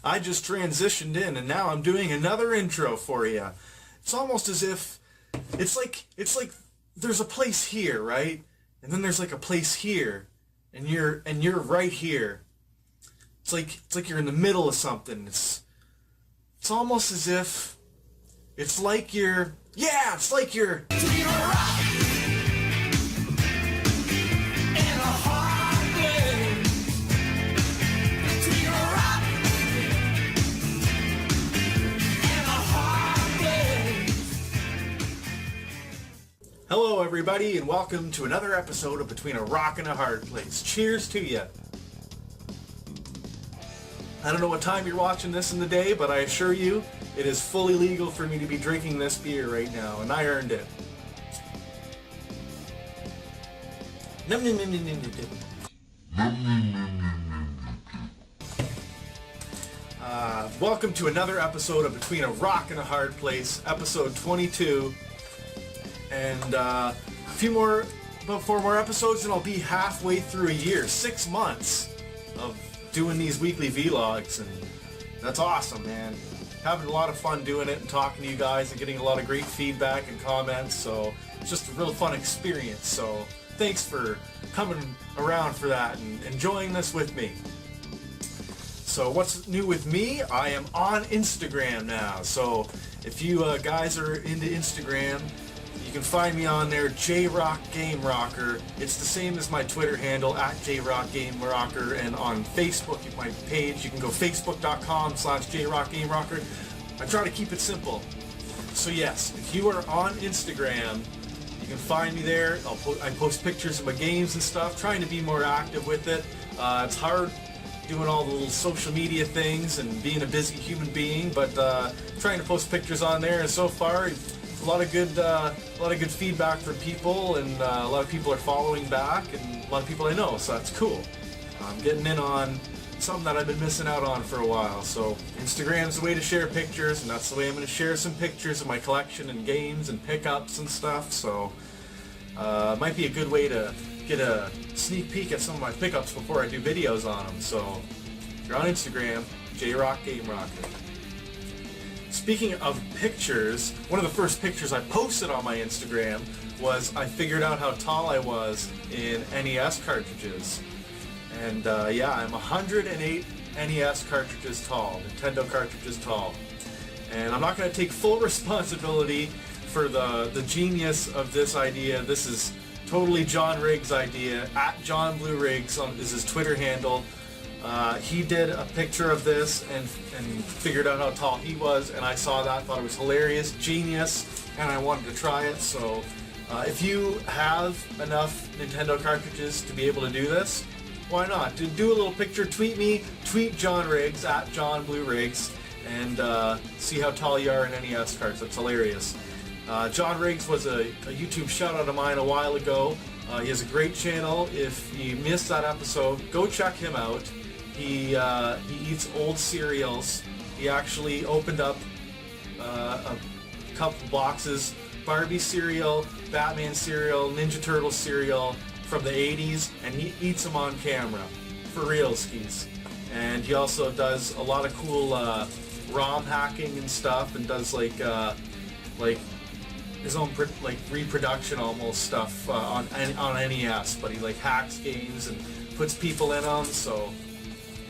I just transitioned in and now I'm doing another intro for you. It's almost as if it's like there's a place here, right? And then there's like a place here, and you're right here. It's like you're in the middle of something. It's almost as if it's like you're between a rock and a hard place. Between a rock and a hard place. Hello everybody and welcome to another episode of Between a Rock and a Hard Place. Cheers to you. I don't know what time you're watching this in the day, but I assure you it is fully legal for me to be drinking this beer right now, and I earned it. Welcome to another episode of Between a Rock and a Hard Place, episode 22. And about 4 more episodes and I'll be halfway through a year, 6 months of doing these weekly vlogs, and that's awesome, man. Having a lot of fun doing it and talking to you guys and getting a lot of great feedback and comments, so it's just a real fun experience. So thanks for coming around for that and enjoying this with me. So what's new with me? I am on Instagram now, so if you guys are into Instagram, you can find me on there, JRock GameRocker. It's the same as my Twitter handle, @JRock GameRocker, and on Facebook, my page, you can go facebook.com/JRock GameRocker. I try to keep it simple. So yes, if you are on Instagram, you can find me there. I post pictures of my games and stuff, trying to be more active with it. It's hard doing all the little social media things and being a busy human being, but trying to post pictures on there, and so far, a lot of good feedback from people, and a lot of people are following back, and a lot of people I know, so that's cool. I'm getting in on something that I've been missing out on for a while. So Instagram's the way to share pictures, and that's the way I'm going to share some pictures of my collection and games and pickups and stuff. So it might be a good way to get a sneak peek at some of my pickups before I do videos on them. So if you're on Instagram, JRock GameRocker. Speaking of pictures, one of the first pictures I posted on my Instagram was I figured out how tall I was in NES cartridges. And yeah, I'm 108 NES cartridges tall, Nintendo cartridges tall. And I'm not going to take full responsibility for the genius of this idea. This is totally John Riggs' idea. @JohnBlueRiggs is his Twitter handle. He did a picture of this and figured out how tall he was, and I saw that, thought it was hilarious, genius, and I wanted to try it. So if you have enough Nintendo cartridges to be able to do this, why not? Do a little picture, tweet me, tweet John Riggs, @JohnBlueRiggs, and see how tall you are in NES cards. That's hilarious. John Riggs was a YouTube shout out of mine a while ago. He has a great channel. If you missed that episode, go check him out. He eats old cereals. He actually opened up a couple boxes, Barbie cereal, Batman cereal, Ninja Turtle cereal from the 80s, and he eats them on camera, for realskis. And he also does a lot of cool ROM hacking and stuff, and does like his own reproduction almost stuff on NES, but he hacks games and puts people in them, so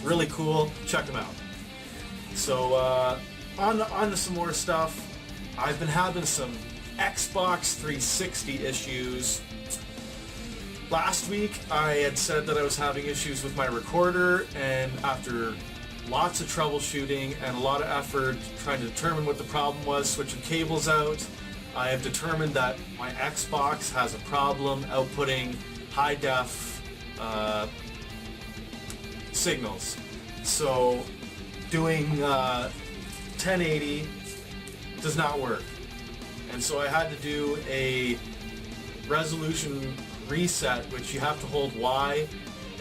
really cool. Check him out. So on to some more stuff. I've been having some Xbox 360 issues. Last week I had said that I was having issues with my recorder, and after lots of troubleshooting and a lot of effort trying to determine what the problem was, switching cables out, I have determined that my Xbox has a problem outputting high def signals. So doing 1080 does not work. And so I had to do a resolution reset, which you have to hold Y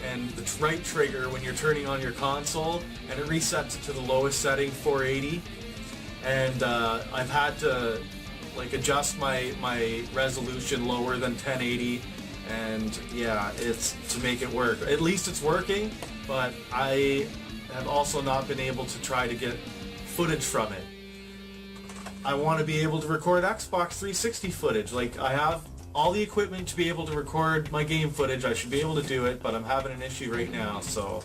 and the right trigger when you're turning on your console, and it resets it to the lowest setting, 480. And I've had to adjust my resolution lower than 1080, and yeah, it's to make it work. At least it's working, but I have also not been able to try to get footage from it. I want to be able to record Xbox 360 footage. Like, I have all the equipment to be able to record my game footage. I should be able to do it, but I'm having an issue right now, so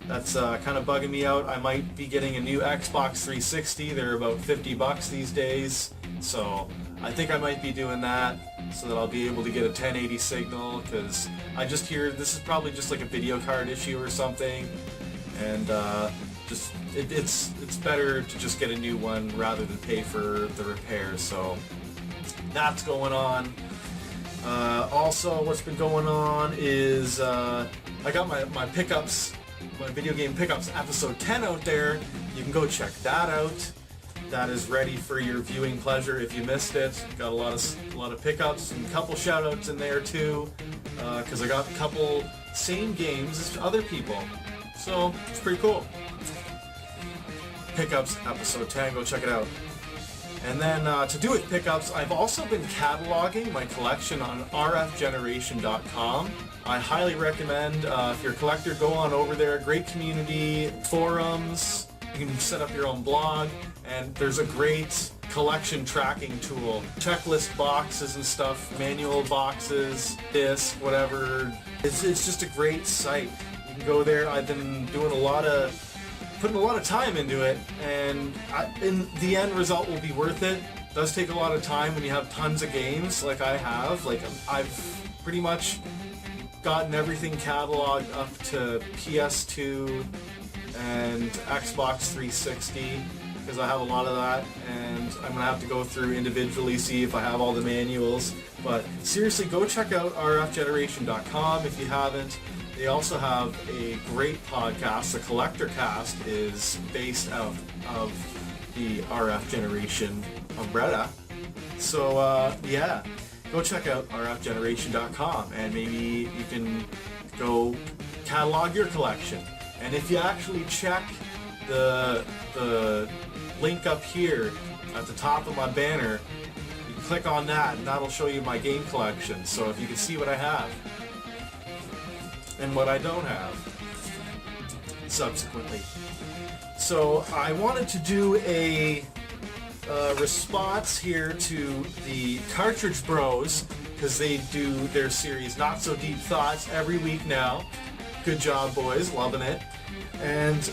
that's kind of bugging me out. I might be getting a new Xbox 360. They're about $50 these days, so I think I might be doing that so that I'll be able to get a 1080 signal, because I just hear this is probably just like a video card issue or something, and it's better to just get a new one rather than pay for the repair. So that's going on. Also, what's been going on is I got my pickups, my video game pickups episode 10 out there. You can go check that out. That is ready for your viewing pleasure if you missed it. Got a lot of pickups and a couple shoutouts in there too, because I got a couple same games as other people, so it's pretty cool. Pickups episode 10, go check it out. And then to do with pickups, I've also been cataloging my collection on rfgeneration.com. I highly recommend, if you're a collector, go on over there. Great community, forums, you can set up your own blog, and there's a great collection tracking tool. Checklist boxes and stuff, manual boxes, disc, whatever. It's just a great site. You can go there. I've been doing putting a lot of time into it, and in the end result will be worth it. It does take a lot of time when you have tons of games like I have. Like, I've pretty much gotten everything cataloged up to PS2 and Xbox 360, because I have a lot of that, and I'm gonna have to go through individually, see if I have all the manuals. But seriously, go check out rfgeneration.com if you haven't. They also have a great podcast. The Collector Cast is based out of the RF Generation umbrella. So yeah, go check out rfgeneration.com, and maybe you can go catalog your collection. And if you actually check the link up here at the top of my banner, you can click on that, and that'll show you my game collection. So if you can see what I have and what I don't have subsequently. So I wanted to do a response here to the Cartridge Bros, because they do their series Not So Deep Thoughts every week now. Good job, boys, loving it. And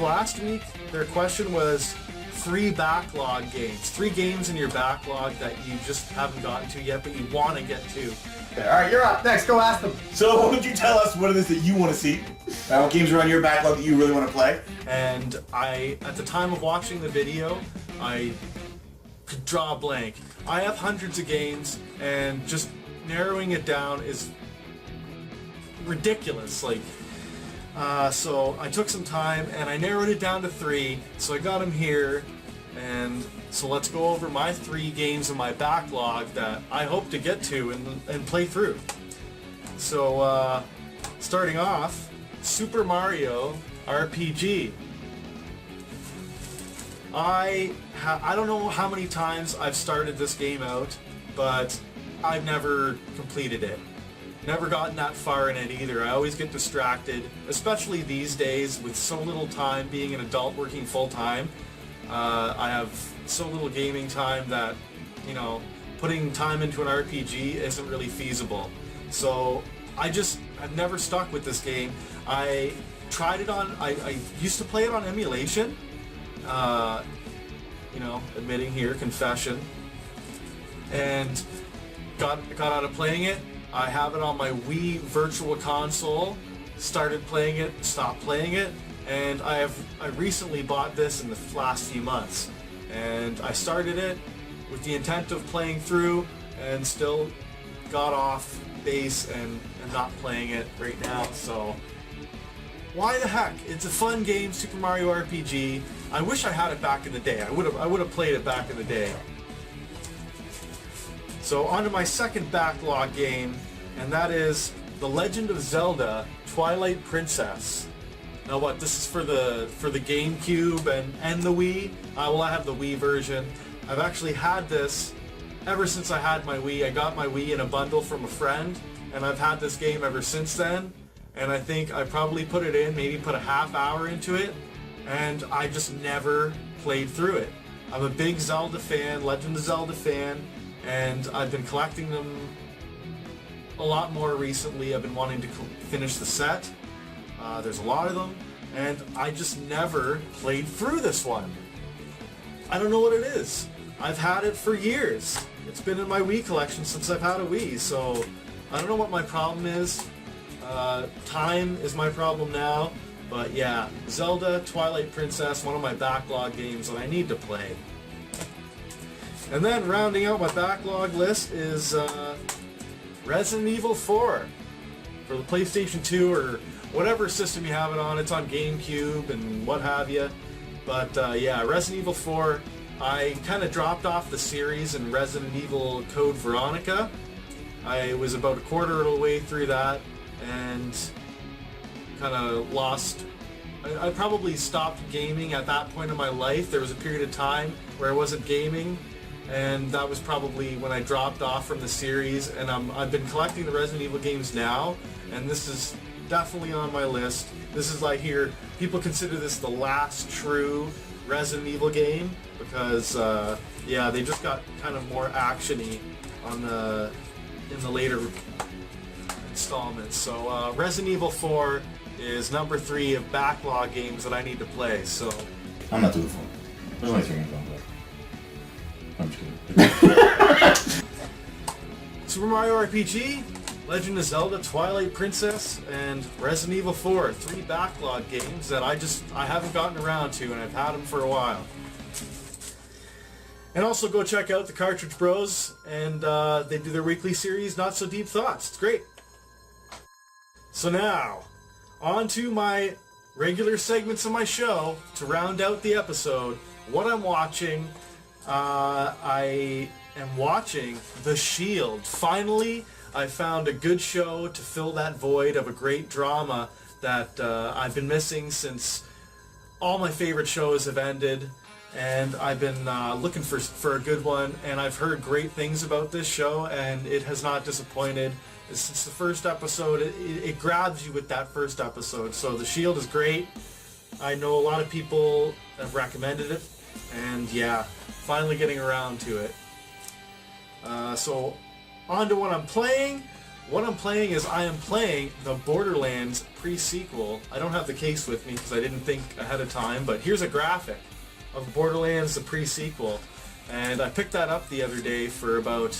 last week their question was 3 backlog games, 3 games in your backlog that you just haven't gotten to yet but you want to get to. Okay, alright, you're up next, go ask them. So why don't you tell us what it is that you want to see? What games are on your backlog that you really want to play? And at the time of watching the video, I could draw a blank. I have hundreds of games, and just narrowing it down is ridiculous. Like, so I took some time and I narrowed it down to 3, so I got them here, and so let's go over my 3 games in my backlog that I hope to get to and play through. So starting off, Super Mario RPG. I don't know how many times I've started this game out, but I've never completed it. Never gotten that far in it either. I always get distracted, especially these days with so little time, being an adult working full-time. I have so little gaming time that, you know, putting time into an RPG isn't really feasible. So I've never stuck with this game. I tried it on, I used to play it on emulation. You know, admitting here, confession. And got out of playing it. I have it on my Wii Virtual Console, started playing it, stopped playing it, and I recently bought this in the last few months. And I started it with the intent of playing through, and still got off base and not playing it right now, so why the heck? It's a fun game, Super Mario RPG. I wish I had it back in the day. I would have played it back in the day. So on to my second backlog game, and that is The Legend of Zelda: Twilight Princess. Now what, this is for the GameCube and the Wii? Well, I have the Wii version. I've actually had this ever since I had my Wii. I got my Wii in a bundle from a friend, and I've had this game ever since then. and I think I probably put it in, maybe put a half hour into it, and I just never played through it. I'm a big Zelda fan, Legend of Zelda fan, and I've been collecting them a lot more recently. I've been wanting to finish the set. There's a lot of them, and I just never played through this one. I don't know what it is. I've had it for years. It's been in my Wii collection since I've had a Wii, so I don't know what my problem is. Time is my problem now, but yeah, Zelda Twilight Princess, one of my backlog games that I need to play. And then rounding out my backlog list is Resident Evil 4 for the PlayStation 2 or whatever system you have it on. It's on GameCube and what have you. But yeah, Resident Evil 4, I kind of dropped off the series in Resident Evil Code Veronica. I was about a quarter of the way through that and kind of lost. I probably stopped gaming at that point in my life. There was a period of time where I wasn't gaming, and that was probably when I dropped off from the series. And I've been collecting the Resident Evil games now, and this is definitely on my list. This is, I hear people consider this the last true Resident Evil game because yeah, they just got kind of more actiony in the later installments. So Resident Evil 4 is number 3 of backlog games that I need to play. So I'm not doing the 4. There's only 3 games I'm just kidding. Super Mario RPG, Legend of Zelda, Twilight Princess, and Resident Evil 4. 3 backlog games that I haven't gotten around to, and I've had them for a while. And also go check out the Cartridge Bros, and they do their weekly series, Not So Deep Thoughts. It's great. So now, on to my regular segments of my show to round out the episode. What I'm watching, I am watching The Shield. Finally, I found a good show to fill that void of a great drama that I've been missing since all my favorite shows have ended. And I've been looking for a good one, and I've heard great things about this show, and it has not disappointed. Since the first episode, it grabs you with that first episode. So The Shield is great. I know a lot of people have recommended it, and yeah, finally getting around to it. So on to what I'm playing. What I'm playing is I am playing the Borderlands pre-sequel. I don't have the case with me because I didn't think ahead of time, but here's a graphic of Borderlands, the pre-sequel, and I picked that up the other day for about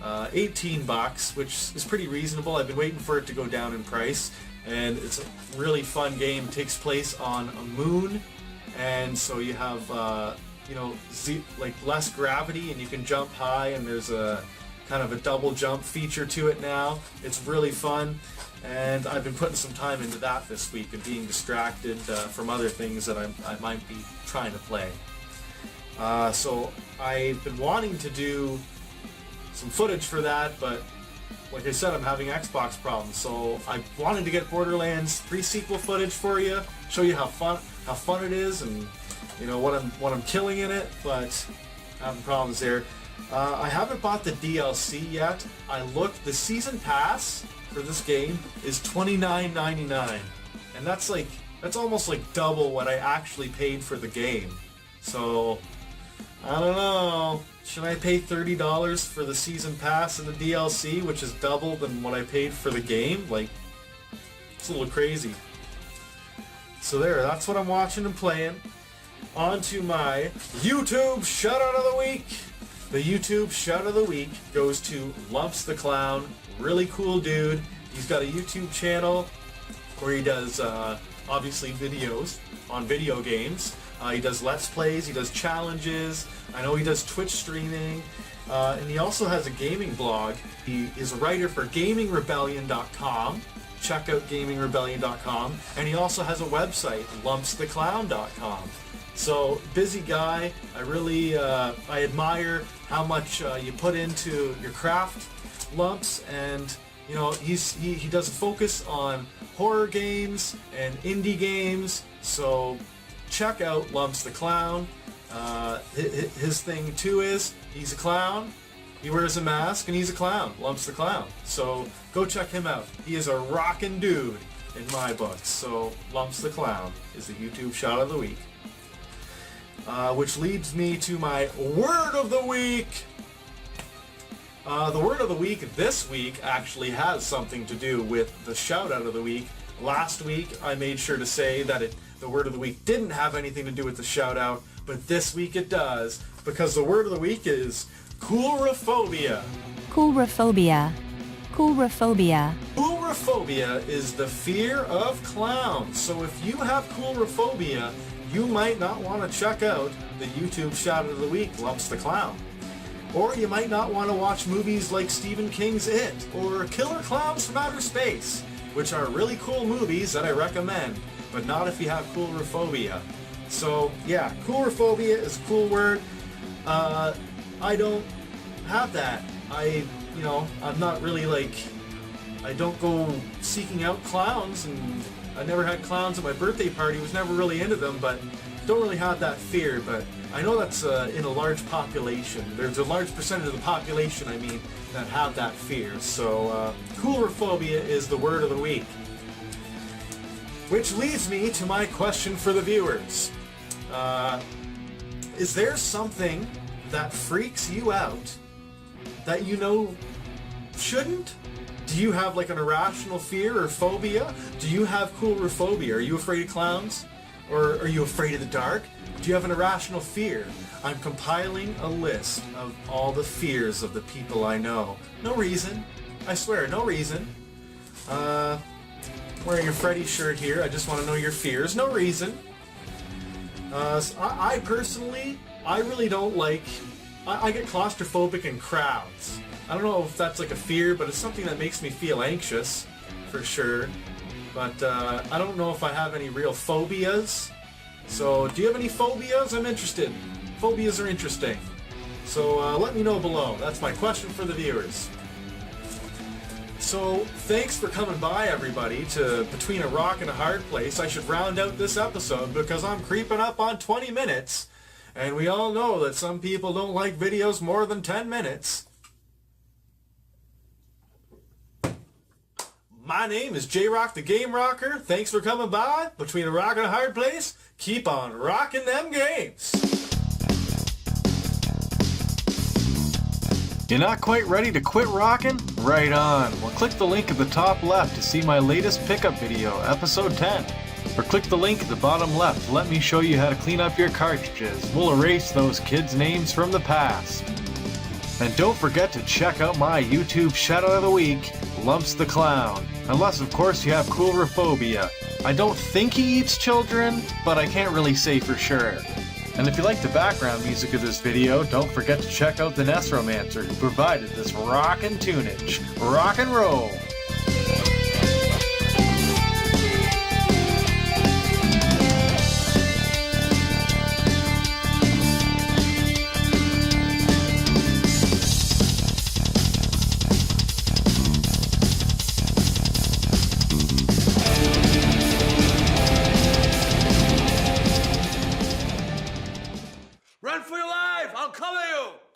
$18, which is pretty reasonable. I've been waiting for it to go down in price, and it's a really fun game. It takes place on a moon, and so you have you know, like less gravity, and you can jump high, and there's a kind of a double jump feature to it now. It's really fun, and I've been putting some time into that this week and being distracted from other things that I might be trying to play. So I've been wanting to do some footage for that, but like I said, I'm having Xbox problems, so I wanted to get Borderlands pre-sequel footage for you, show you how fun it is, and you know what I'm killing in it, but having problems there. I haven't bought the DLC yet. I looked, the season pass for this game is $29.99, and that's almost like double what I actually paid for the game. So I don't know. Should I pay $30 for the season pass and the DLC, which is double than what I paid for the game? Like, it's a little crazy. So there, that's what I'm watching and playing. On to my YouTube shout-out of the week. The YouTube shout-out of the week goes to Lumpz the Clown. Really cool dude. He's got a YouTube channel where he does, obviously, videos on video games. He does Let's Plays, he does challenges, I know he does Twitch streaming, and he also has a gaming blog. He is a writer for GamingRebellion.com. Check out GamingRebellion.com. And he also has a website, LumpzTheClown.com. So, busy guy. I really, I admire how much you put into your craft, Lumpz, and you know, he does focus on horror games and indie games, so check out Lumpz the Clown. His thing too is he's a clown, he wears a mask, and he's a clown. Lumpz the Clown. So go check him out. He is a rockin' dude. in my books. So Lumpz the Clown is the YouTube shout of the week. Which leads me to my word of the week. The word of the week this week actually has something to do with the shout out of the week. Last week I made sure to say that the word of the week didn't have anything to do with the shout out, but this week it does, because the word of the week is coulrophobia. Coulrophobia. Coulrophobia. Coulrophobia is the fear of clowns. So if you have coulrophobia, you might not want to check out the YouTube shout out of the week, Lumpz the Clown. Or you might not want to watch movies like Stephen King's It or Killer Clowns from Outer Space, which are really cool movies that I recommend, but not if you have coulrophobia. So yeah, coulrophobia is a cool word. I don't have that. I'm not really I don't go seeking out clowns, and I never had clowns at my birthday party, was never really into them, but don't really have that fear. But I know that's in a large population. There's a large percentage of the population, that have that fear. So coulrophobia is the word of the week. Which leads me to my question for the viewers. Is there something that freaks you out that you know shouldn't? Do you have an irrational fear or phobia? Do you have coulrophobia? Are you afraid of clowns? Or are you afraid of the dark? Do you have an irrational fear? I'm compiling a list of all the fears of the people I know. No reason. I swear, no reason. Wearing a Freddy shirt here. I just want to know your fears. No reason. I personally, I really don't I get claustrophobic in crowds. I don't know if that's a fear, but it's something that makes me feel anxious, for sure. But I don't know if I have any real phobias. So, do you have any phobias? I'm interested. Phobias are interesting. So let me know below. That's my question for the viewers. So, thanks for coming by, everybody, to Between a Rock and a Hard Place. I should round out this episode because I'm creeping up on 20 minutes. And we all know that some people don't like videos more than 10 minutes. My name is JRock the GameRocker. Thanks for coming by. Between a Rock and a Hard Place, keep on rocking them games. You're not quite ready to quit rocking? Right on. Well, click the link at the top left to see my latest pickup video, episode 10. Or click the link at the bottom left to let me show you how to clean up your cartridges. We'll erase those kids' names from the past. And don't forget to check out my YouTube shout out of the week, Lumpz the Clown. Unless, of course, you have coulrophobia. I don't think he eats children, but I can't really say for sure. And if you like the background music of this video, don't forget to check out the NESROMANCER who provided this rockin' tunage. Rock and roll! Run for your life! I'll cover you!